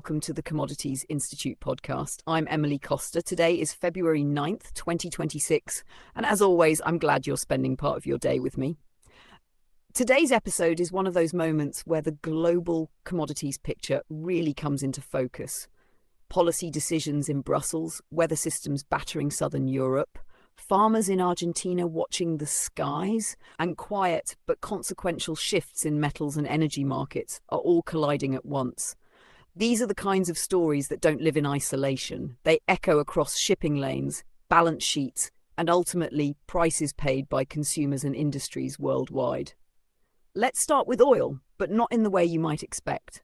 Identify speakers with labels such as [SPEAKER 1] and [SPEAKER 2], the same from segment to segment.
[SPEAKER 1] welcome to the Commodities Institute podcast. I'm Emily Costa. Today is February 9th, 2026, and as always, I'm glad you're spending part of your day with me. Today's episode is one of those moments where the global commodities picture really comes into focus. Policy decisions in Brussels, weather systems battering southern Europe, farmers in Argentina watching the skies, and quiet but consequential shifts in metals and energy markets are all colliding at once. These are the kinds of stories that don't live in isolation. They echo across shipping lanes, balance sheets, and ultimately prices paid by consumers and industries worldwide. Let's start with oil, but not in the way you might expect.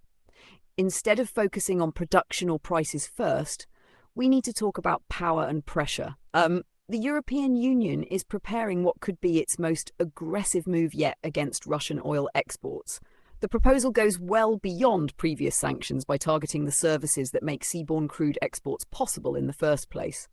[SPEAKER 1] Instead of focusing on production or prices first, we need to talk about power and pressure. The European Union is preparing what could be its most aggressive move yet against Russian oil exports. The proposal goes well beyond previous sanctions by targeting the services that make seaborne crude exports possible in the first place.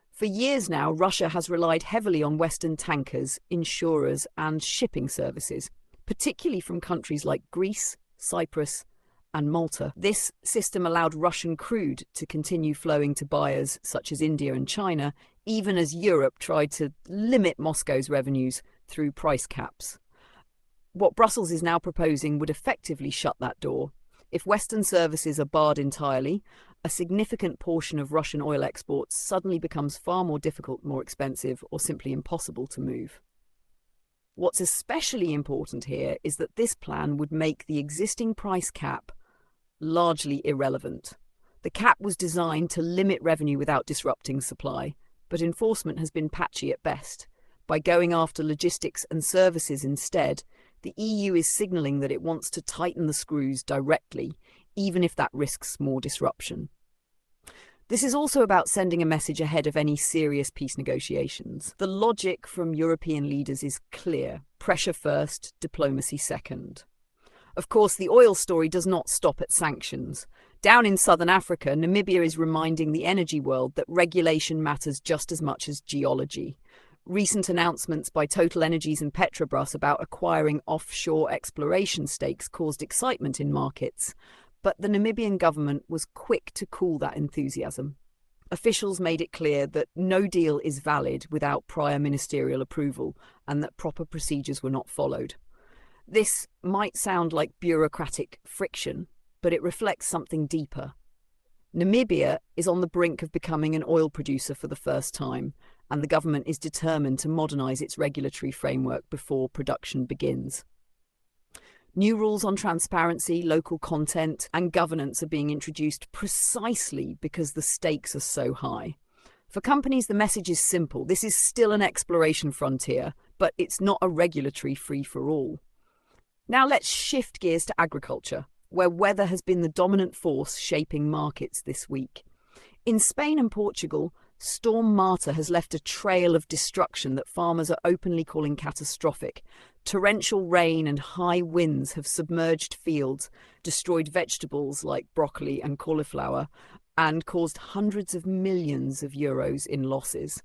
[SPEAKER 1] For years now, Russia has relied heavily on Western tankers, insurers, and shipping services, particularly from countries like Greece, Cyprus, and Malta. This system allowed Russian crude to continue flowing to buyers such as India and China, even as Europe tried to limit Moscow's revenues through price caps. What Brussels is now proposing would effectively shut that door. If Western services are barred entirely, a significant portion of Russian oil exports suddenly becomes far more difficult, more expensive, or simply impossible to move. What's especially important here is that this plan would make the existing price cap largely irrelevant. The cap was designed to limit revenue without disrupting supply, but enforcement has been patchy at best. By going after logistics and services instead, the EU is signalling that it wants to tighten the screws directly, even if that risks more disruption. This is also about sending a message ahead of any serious peace negotiations. The logic from European leaders is clear: pressure first, diplomacy second. Of course, the oil story does not stop at sanctions. Down in southern Africa, Namibia is reminding the energy world that regulation matters just as much as geology. Recent announcements by Total Energies and Petrobras about acquiring offshore exploration stakes caused excitement in markets, but the Namibian government was quick to cool that enthusiasm. Officials made it clear that no deal is valid without prior ministerial approval and that proper procedures were not followed. This might sound like bureaucratic friction, but it reflects something deeper. Namibia is on the brink of becoming an oil producer for the first time, and the government is determined to modernise its regulatory framework before production begins. New rules on transparency, local content, and governance are being introduced precisely because the stakes are so high. For companies, the message is simple. This is still an exploration frontier, but it's not a regulatory free-for-all. Now let's shift gears to agriculture, where weather has been the dominant force shaping markets this week. In Spain and Portugal, Storm Marta has left a trail of destruction that farmers are openly calling catastrophic. Torrential rain and high winds have submerged fields, destroyed vegetables like broccoli and cauliflower, and caused hundreds of millions of euros in losses.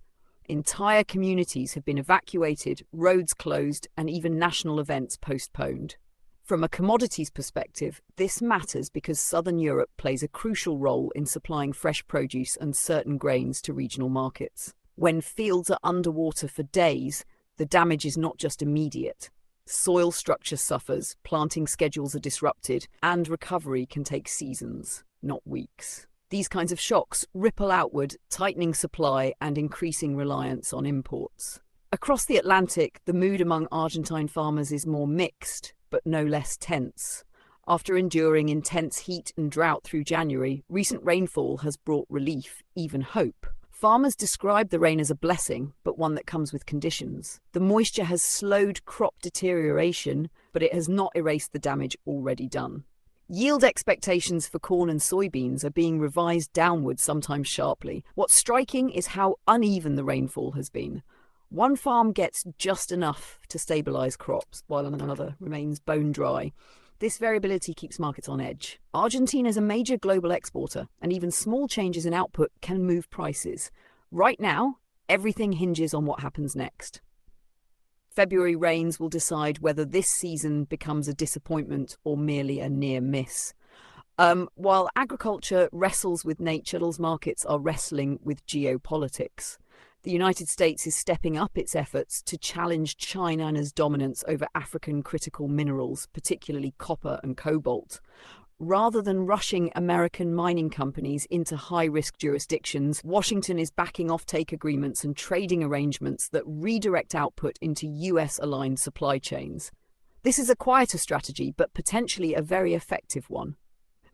[SPEAKER 1] Entire communities have been evacuated, roads closed, and even national events postponed. From a commodities perspective, this matters because southern Europe plays a crucial role in supplying fresh produce and certain grains to regional markets. When fields are underwater for days, the damage is not just immediate. Soil structure suffers, planting schedules are disrupted, and recovery can take seasons, not weeks. These kinds of shocks ripple outward, tightening supply and increasing reliance on imports. Across the Atlantic, the mood among Argentine farmers is more mixed, but no less tense. After enduring intense heat and drought through January, recent rainfall has brought relief, even hope. Farmers describe the rain as a blessing, but one that comes with conditions. The moisture has slowed crop deterioration, but it has not erased the damage already done. Yield expectations for corn and soybeans are being revised downward, sometimes sharply. What's striking is how uneven the rainfall has been. One farm gets just enough to stabilise crops, while another remains bone dry. This variability keeps markets on edge. Argentina is a major global exporter, and even small changes in output can move prices. Right now, everything hinges on what happens next. February rains will decide whether this season becomes a disappointment or merely a near miss. While agriculture wrestles with nature, metals markets are wrestling with geopolitics. The United States is stepping up its efforts to challenge China's dominance over African critical minerals, particularly copper and cobalt. Rather than rushing American mining companies into high-risk jurisdictions, Washington is backing offtake agreements and trading arrangements that redirect output into US-aligned supply chains. This is a quieter strategy, but potentially a very effective one.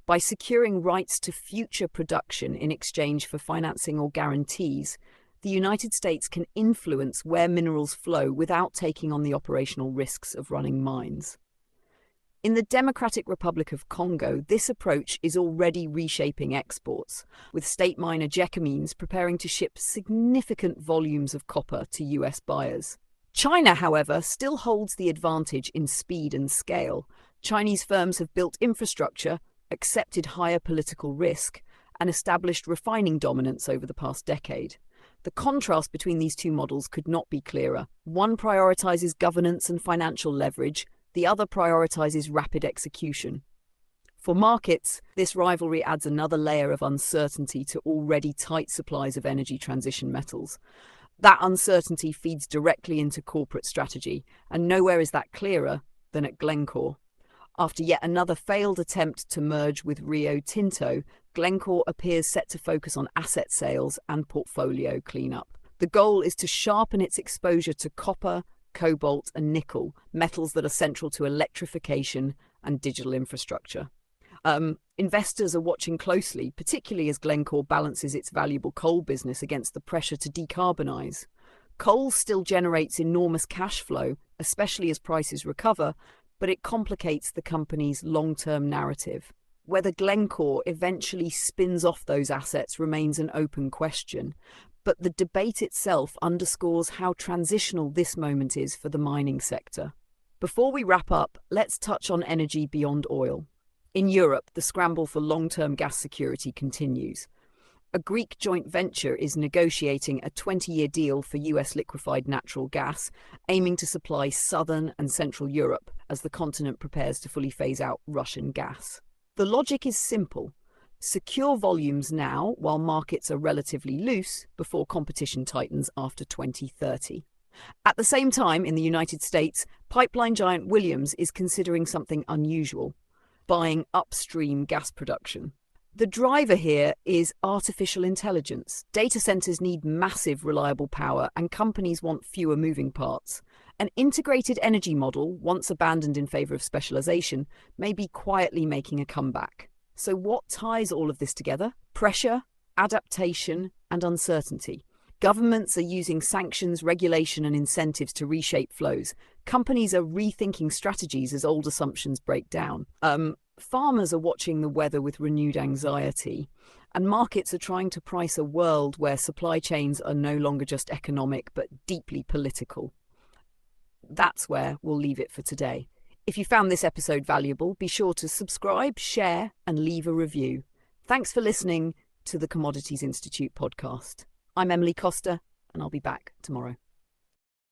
[SPEAKER 1] By securing rights to future production in exchange for financing or guarantees, the United States can influence where minerals flow without taking on the operational risks of running mines. In the Democratic Republic of Congo, this approach is already reshaping exports, with state miner Gécamines preparing to ship significant volumes of copper to US buyers. China, however, still holds the advantage in speed and scale. Chinese firms have built infrastructure, accepted higher political risk, and established refining dominance over the past decade. The contrast between these two models could not be clearer. One prioritizes governance and financial leverage, the other prioritizes rapid execution. For markets, this rivalry adds another layer of uncertainty to already tight supplies of energy transition metals. That uncertainty feeds directly into corporate strategy, and nowhere is that clearer than at Glencore. After yet another failed attempt to merge with Rio Tinto, Glencore appears set to focus on asset sales and portfolio cleanup. The goal is to sharpen its exposure to copper, cobalt, and nickel, metals that are central to electrification and digital infrastructure. Investors are watching closely, particularly as Glencore balances its valuable coal business against the pressure to decarbonize. Coal still generates enormous cash flow, especially as prices recover, but it complicates the company's long-term narrative. Whether Glencore eventually spins off those assets remains an open question, but the debate itself underscores how transitional this moment is for the mining sector. Before we wrap up, let's touch on energy beyond oil. In Europe, the scramble for long-term gas security continues. A Greek joint venture is negotiating a 20-year deal for US liquefied natural gas, aiming to supply southern and central Europe as the continent prepares to fully phase out Russian gas. The logic is simple. Secure volumes now while markets are relatively loose before competition tightens after 2030. At the same time, in the United States, pipeline giant Williams is considering something unusual: buying upstream gas production. The driver here is artificial intelligence. Data centers need massive, reliable power, and companies want fewer moving parts. An integrated energy model, once abandoned in favor of specialization, may be quietly making a comeback. So what ties all of this together? Pressure, adaptation, and uncertainty. Governments are using sanctions, regulation, and incentives to reshape flows. Companies are rethinking strategies as old assumptions break down. Farmers are watching the weather with renewed anxiety, and markets are trying to price a world where supply chains are no longer just economic but deeply political. That's where we'll leave it for today. If you found this episode valuable, be sure to subscribe, share, and leave a review. Thanks for listening to the Commodities Institute podcast. I'm Emily Costa, and I'll be back tomorrow.